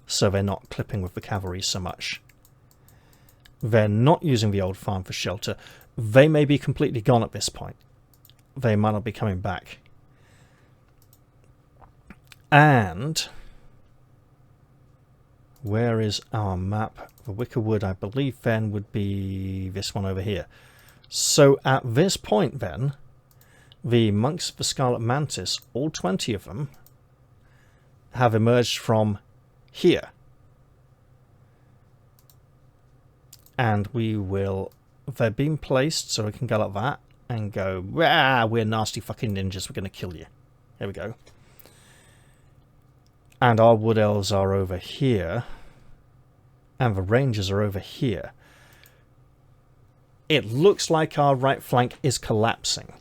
so they're not clipping with the cavalry so much. They're not using the old farm for shelter. They may be completely gone at this point. They might not be coming back. And where is our map? The wicker wood, I believe, then would be this one over here. So at this point then, the monks of the Scarlet Mantis, all 20 of them, have emerged from here. And we will... They're being placed, so we can go like that and go, "Rah, we're nasty fucking ninjas, we're going to kill you." There we go. And our wood elves are over here. And the rangers are over here. It looks like our right flank is collapsing,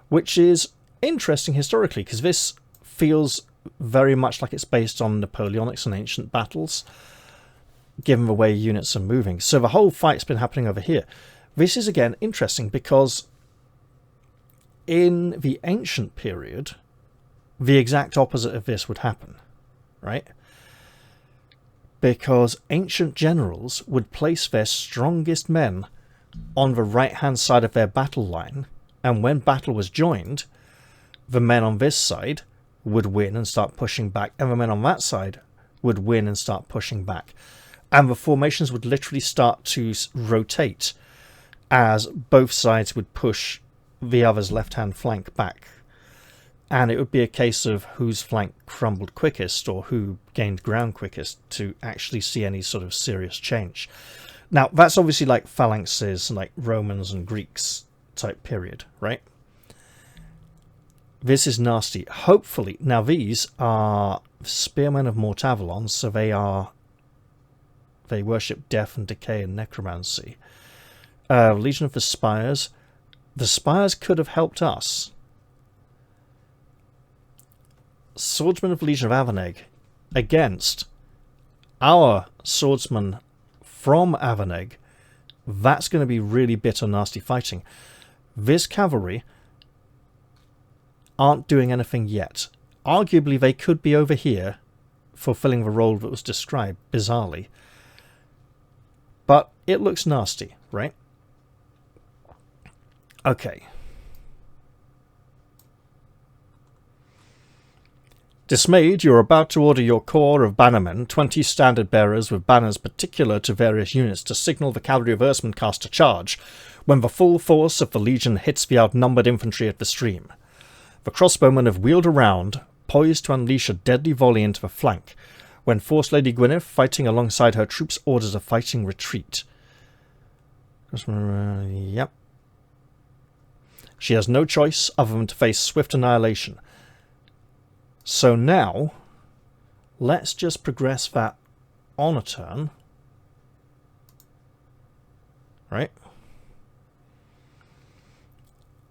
which is interesting historically, because this feels very much like it's based on Napoleonics and ancient battles, given the way units are moving. So the whole fight's been happening over here. This is, again, interesting because in the ancient period, the exact opposite of this would happen, right? Because ancient generals would place their strongest men on the right-hand side of their battle line, and when battle was joined, the men on this side would win and start pushing back, and the men on that side would win and start pushing back. And the formations would literally start to rotate as both sides would push the other's left-hand flank back. And it would be a case of whose flank crumbled quickest or who gained ground quickest to actually see any sort of serious change. Now, that's obviously like phalanxes, like Romans and Greeks type period, right? This is nasty. Hopefully, now these are spearmen of Mortavalon, so they worship death and decay and necromancy. Legion of the Spires. The Spires could have helped us. Swordsman of the Legion of Avaneg against our swordsman from Avaneg. That's going to be really bitter, nasty fighting. This cavalry aren't doing anything yet. Arguably, they could be over here, fulfilling the role that was described, bizarrely. But it looks nasty, right? Okay. Dismayed, you are about to order your corps of bannermen, 20 standard bearers with banners particular to various units, to signal the cavalry of Irsmuncast to charge, when the full force of the legion hits the outnumbered infantry at the stream. The crossbowmen have wheeled around, poised to unleash a deadly volley into the flank, when Force Lady Gwyneth, fighting alongside her troops, orders a fighting retreat. Yep. She has no choice other than to face swift annihilation. So now, let's just progress that on a turn. Right?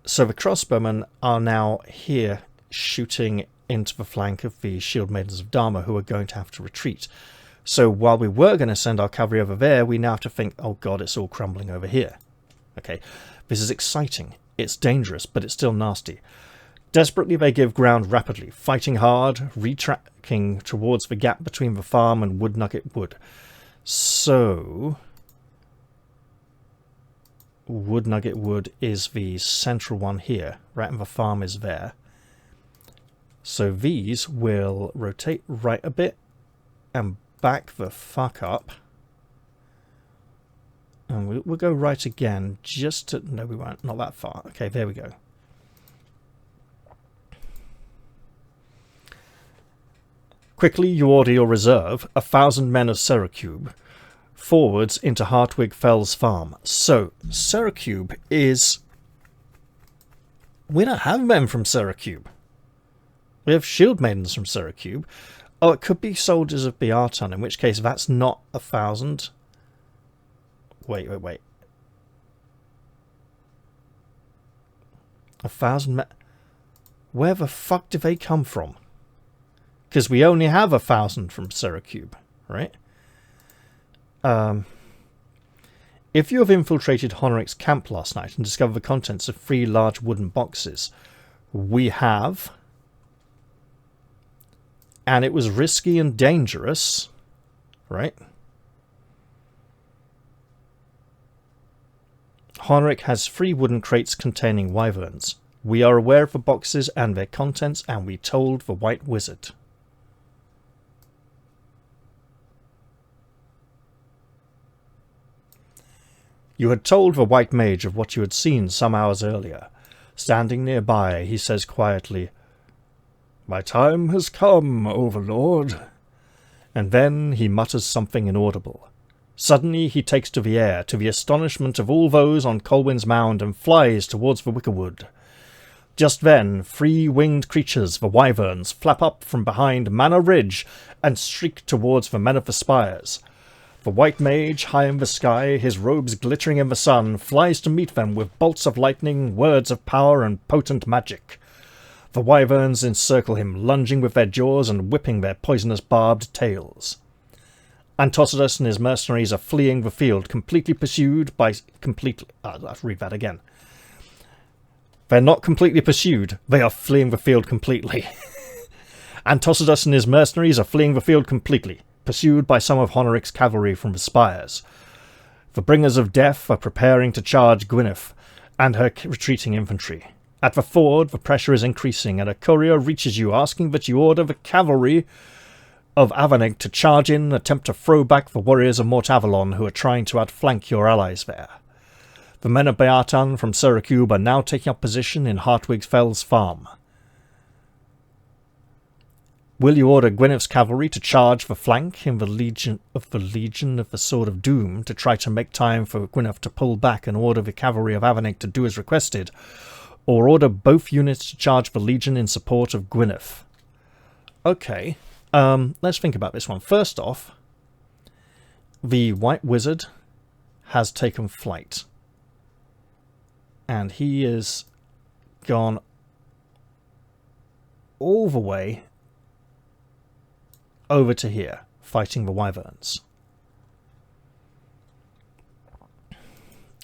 So the crossbowmen are now here shooting into the flank of the Shield Maidens of Dharma, who are going to have to retreat. So while we were going to send our cavalry over there, we now have to think, oh god, it's all crumbling over here. Okay, this is exciting. It's dangerous, but it's still nasty. Desperately, they give ground rapidly, fighting hard, retracking towards the gap between the farm and Wood Nugget Wood. So, Wood Nugget Wood is the central one here, right, and the farm is there. So these will rotate right a bit and back the fuck up. And we'll go right again, just to... No, we won't. Not that far. Okay, there we go. Quickly, you order your reserve, 1,000 men of Seracube, forwards into Hartwig Fell's farm. So, Seracube is... We don't have men from Seracube. We have shield maidens from Seracube. Oh, it could be soldiers of Beartan, in which case that's not 1,000. Wait. 1,000 men... Where the fuck do they come from? Because we only have 1,000 from Seracube, right? If you have infiltrated Honoric's camp last night and discovered the contents of 3 large wooden boxes, we have... And it was risky and dangerous, right? Honoric has 3 wooden crates containing wyverns. We are aware of the boxes and their contents, and we told the White Wizard. You had told the White Mage of what you had seen some hours earlier. Standing nearby, he says quietly, "My time has come, Overlord." And then he mutters something inaudible. Suddenly he takes to the air, to the astonishment of all those on Colwyn's Mound, and flies towards the Wickerwood. Just then, 3 winged creatures, the wyverns, flap up from behind Manor Ridge and streak towards the men of the spires. The White Mage, high in the sky, his robes glittering in the sun, flies to meet them with bolts of lightning, words of power, and potent magic. The wyverns encircle him, lunging with their jaws and whipping their poisonous barbed tails. Antocitus and his mercenaries are fleeing the field, completely pursued by... I'll read that again. They're not completely pursued, they are fleeing the field completely. Antocitus and his mercenaries are fleeing the field completely, pursued by some of Honoric's cavalry from the spires. The Bringers of Death are preparing to charge Gwyneth and her retreating infantry. At the ford, the pressure is increasing, and a courier reaches you asking that you order the cavalry of Avaneg to charge in and attempt to throw back the warriors of Mortavalon who are trying to outflank your allies there. The men of Beartan from Seracube are now taking up position in Hartwig Fell's farm. Will you order Gwyneth's cavalry to charge the flank in the Legion of the Sword of Doom to try to make time for Gwyneth to pull back and order the cavalry of Avenger to do as requested? Or order both units to charge the Legion in support of Gwyneth? Okay, let's think about this one. First off, the White Wizard has taken flight. And he is gone all the way over to here, fighting the Wyverns.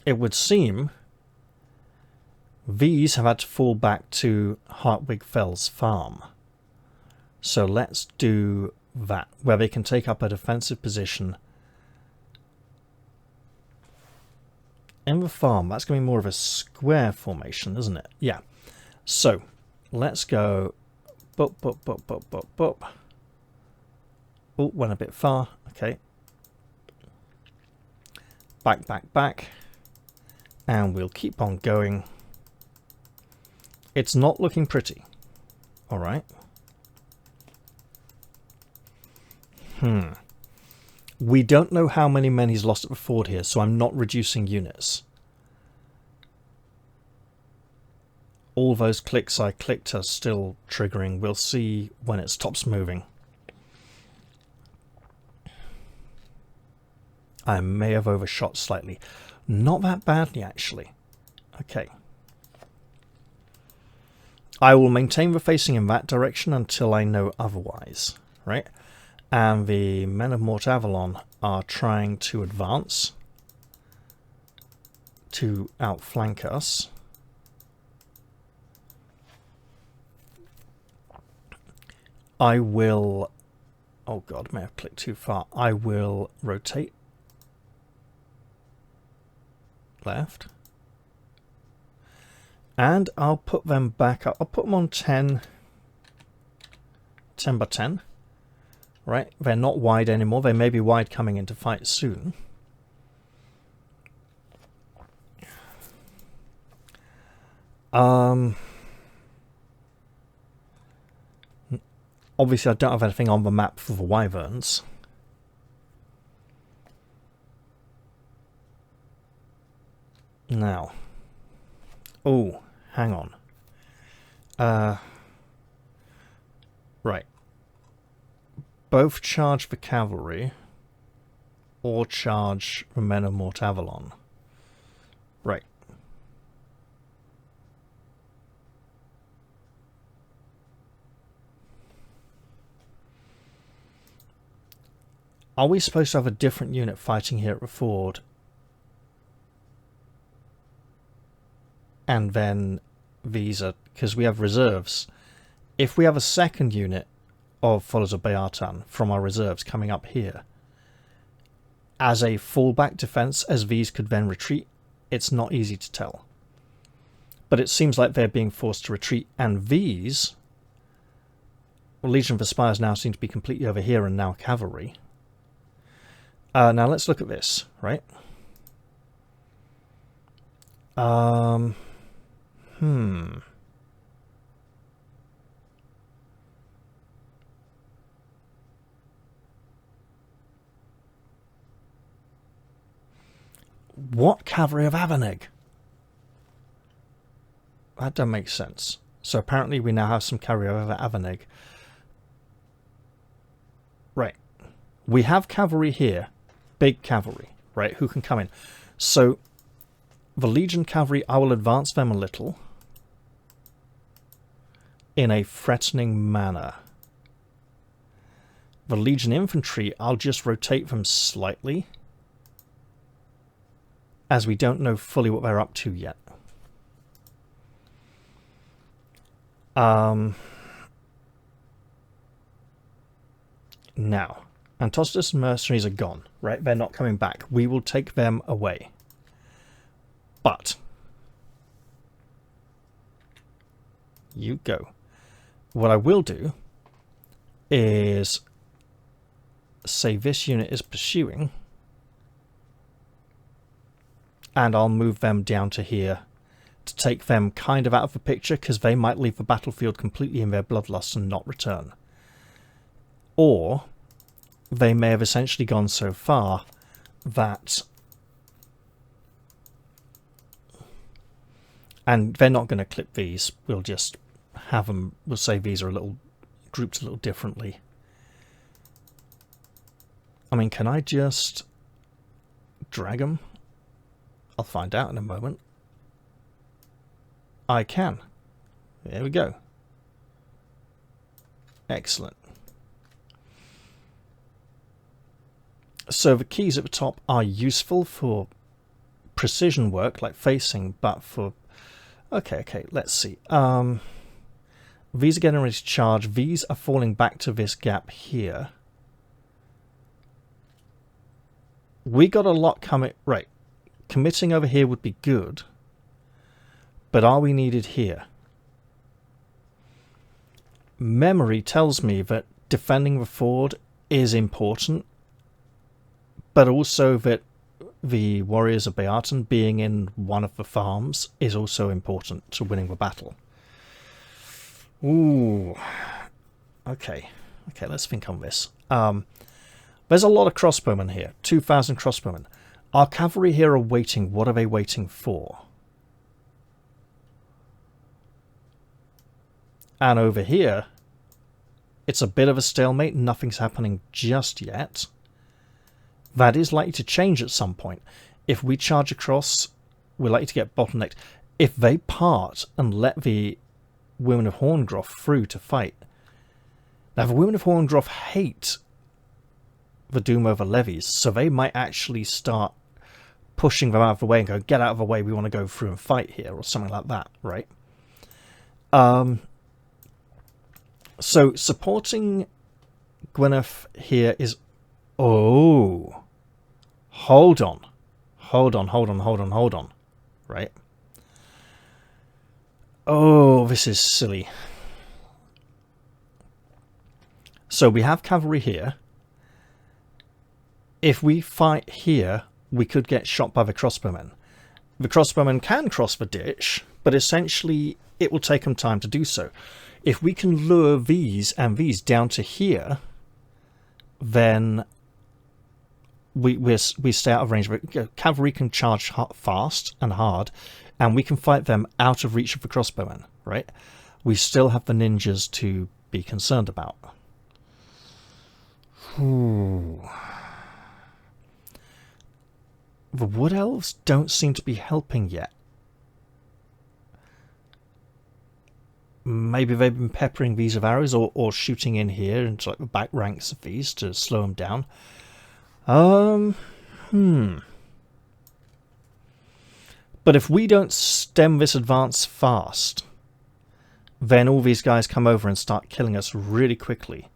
It would seem these have had to fall back to Hartwig Fell's farm. So let's do that, where they can take up a defensive position in the farm. That's going to be more of a square formation, isn't it? Yeah. So let's go. Boop, boop, boop, boop, boop, boop. Oh, went a bit far. Okay. Back, back, back. And we'll keep on going. It's not looking pretty. Alright. We don't know how many men he's lost at the ford here, so I'm not reducing units. All those clicks I clicked are still triggering. We'll see when it stops moving. I may have overshot slightly. Not that badly, actually. Okay. I will maintain the facing in that direction until I know otherwise. Right? And the men of Mort Avalon are trying to advance to outflank us. I will... Oh god, may have clicked too far. I will rotate left. And I'll put them back up. I'll put them on 10 by 10. Right? They're not wide anymore. They may be wide coming into fight soon. Obviously, I don't have anything on the map for the Wyverns. Now. Oh, hang on. Right. Both charge the cavalry or charge the men of Mort Avalon. Right. Are we supposed to have a different unit fighting here at the ford? And then these are... because we have reserves. If we have a second unit of Followers of Beartan from our reserves coming up here as a fallback defense, as these could then retreat, it's not easy to tell. But it seems like they're being forced to retreat, and these... well, Legion of the Spires now seem to be completely over here and now cavalry. Now let's look at this, right? What cavalry of Avenger? That doesn't make sense. So apparently we now have some cavalry of Avenger. Right. We have cavalry here. Big cavalry, right? Who can come in. So the Legion cavalry, I will advance them a little in a threatening manner. The Legion infantry, I'll just rotate them slightly, as we don't know fully what they're up to yet. Now, Antostus mercenaries are gone, right? They're not coming back. We will take them away. But you go. What I will do is say this unit is pursuing, and I'll move them down to here to take them kind of out of the picture, because they might leave the battlefield completely in their bloodlust and not return. Or they may have essentially gone so far that... And they're not going to clip these. We'll just have them... We'll say these are a little grouped a little differently. I mean, can I just drag them? I'll find out in a moment. I can. There we go. Excellent. So the keys at the top are useful for precision work, like facing, but for... Okay, let's see. These are getting ready to charge. These are falling back to this gap here. We got a lot coming... Right. Committing over here would be good. But are we needed here? Memory tells me that defending the ford is important, but also that the warriors of Beaton being in one of the farms is also important to winning the battle. Ooh. Okay, let's think on this. There's a lot of crossbowmen here. 2,000 crossbowmen. Our cavalry here are waiting. What are they waiting for? And over here, it's a bit of a stalemate. Nothing's happening just yet. That is likely to change at some point. If we charge across, we're likely to get bottlenecked. If they part and let the women of Horngroff through to fight... Now, the women of Horngroff hate the Doom over levies, so they might actually start pushing them out of the way and go, get out of the way, we want to go through and fight here, or something like that, right? So, supporting Gwyneth here is... Oh! Hold on. Right? Oh, this is silly. So we have cavalry here. If we fight here, we could get shot by the crossbowmen. The crossbowmen can cross the ditch, but essentially it will take them time to do so. If we can lure these and these down to here, then we stay out of range. Cavalry can charge fast and hard, and we can fight them out of reach of the crossbowmen, right? We still have the ninjas to be concerned about. Ooh. The wood elves don't seem to be helping yet. Maybe they've been peppering these with arrows or shooting in here into like the back ranks of these to slow them down. But if we don't stem this advance fast, then all these guys come over and start killing us really quickly.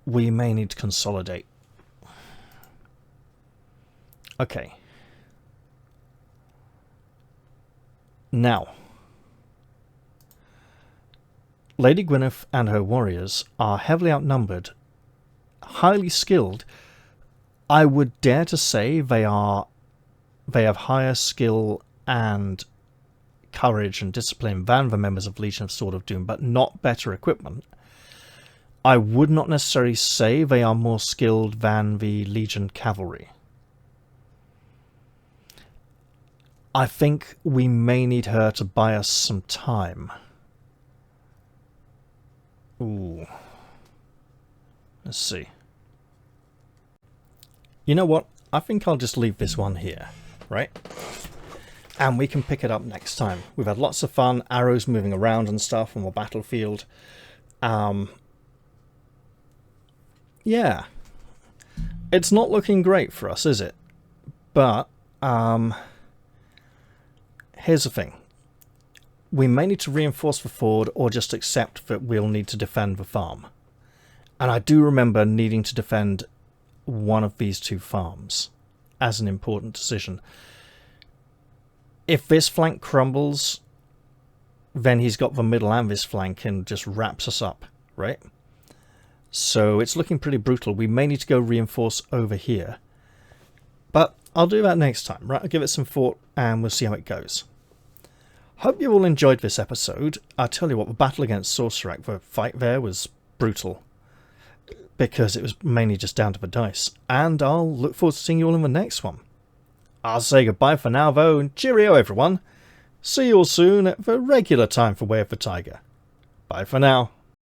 We may need to consolidate. Okay. Now, Lady Gwyneth and her warriors are heavily outnumbered, highly skilled. I would dare to say they have higher skill and courage and discipline than the members of Legion of Sword of Doom, but not better equipment. I would not necessarily say they are more skilled than the Legion cavalry. I think we may need her to buy us some time. Ooh. Let's see. You know what? I think I'll just leave this one here, right? And we can pick it up next time. We've had lots of fun, arrows moving around and stuff on the battlefield. Yeah. It's not looking great for us, is it? But, here's the thing. We may need to reinforce the ford or just accept that we'll need to defend the farm. And I do remember needing to defend one of these two farms as an important decision. If this flank crumbles, then he's got the middle and this flank and just wraps us up, right? So it's looking pretty brutal. We may need to go reinforce over here. But I'll do that next time, right? I'll give it some thought and we'll see how it goes. Hope you all enjoyed this episode. I tell you what, the battle against Sorcerak, the fight there was brutal. Because it was mainly just down to the dice. And I'll look forward to seeing you all in the next one. I'll say goodbye for now though, and cheerio everyone. See you all soon at the regular time for Way of the Tiger. Bye for now.